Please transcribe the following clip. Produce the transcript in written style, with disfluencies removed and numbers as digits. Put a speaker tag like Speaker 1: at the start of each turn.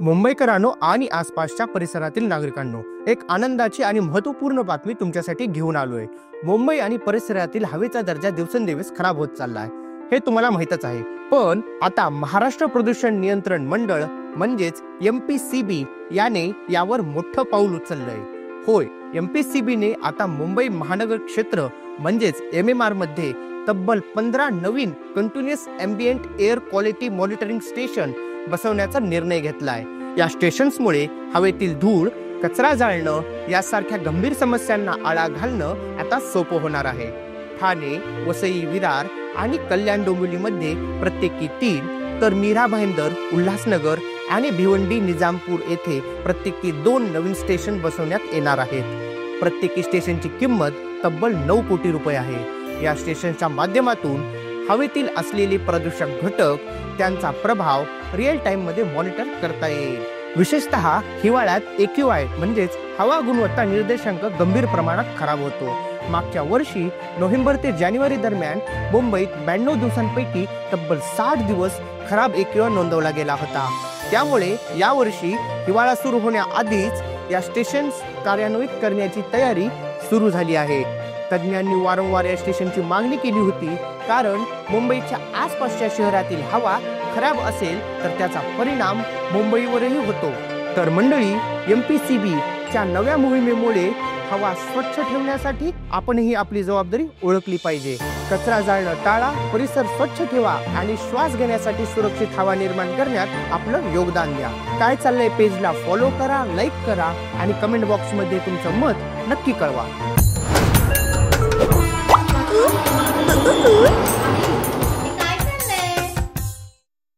Speaker 1: मुंबईकरांनो आणि आसपासच्या परिसरातील नागरिकांनो, एक आनंदाची आणि महत्त्वपूर्ण बातमी तुमच्यासाठी घेऊन आलोय। मुंबई आणि परिसरातील हवेचा दर्जा दिवसेंदिवस खराब होत चालला आहे, हे तुम्हाला माहितच आहे। पण आता महाराष्ट्र प्रदूषण नियंत्रण मंडळ म्हणजेच MPCB याने यावर मोठं पाऊल उचललंय। होय, MPCB ने आता मुंबई महानगर क्षेत्र म्हणजेच MMR मध्ये तब्बल 15 नवीन continuous ambient air quality monitoring station बसवण्याचा निर्णय घेतलाय। या स्टेशन्समुळे हवेतील धूळ, कचरा जाळणं यासारख्या गंभीर समस्यांना आळा घालणं आता सोपं होणार आहे। ठाणे, वसई, विरार आणि कल्याण डोंबिवलीमध्ये प्रत्येकी 3, तर मीरा भाईंदर, उल्हासनगर आणि भिवंडी, निजामपूर येथे प्रत्येकी 2 नवीन स्टेशन बसवण्यात येणार आहेत। प्रत्येकी स्टेशनची किंमत तब्बल 9 कोटी रुपये आहे। या स्टेशनच्या माध्यमातून हवेतील असलेले प्रदूषक घटक, त्यांचा प्रभाव रिअल टाइम मध्ये मॉनिटर करता येईल। विशेषतः हिवाळ्यात AQI म्हणजेच हवा गुणवत्ता निर्देशांक गंभीर प्रमाणात खराब होतो। मागच्या वर्षी नोव्हेंबर ते जानेवारी दरम्यान मुंबईत 92 दिवसांपैकी तब्बल 60 दिवस खराब AQI नोंदवला गेला होता। त्यामुळे यावर्षी हिवाळा सुरू होण्याआधीच या स्टेशन्स कार्यान्वित करण्याची तयारी सुरू झाली आहे। तज्ञांनी वारंवार या स्टेशनची मागणी केली होती, कारण मुंबईच्या आसपासच्या शहरातील हवा खराब असेल तर त्याचा परिणाम मुंबईवरही होतो। तर मंडळी, MPCB च्या नव्या मोहिमेमुळे हवा स्वच्छ ठेवण्यासाठी आपणही आपली जबाबदारी ओळखली पाहिजे। कचरा जाळणं टाळा, परिसर स्वच्छ ठेवा आणि श्वास घेण्यासाठी सुरक्षित हवा निर्माण करण्यात आपलं योगदान द्या। काय चाललंय पेजला फॉलो करा, लाईक करा आणि कमेंट बॉक्स मध्ये तुमचं मत नक्की कळवा।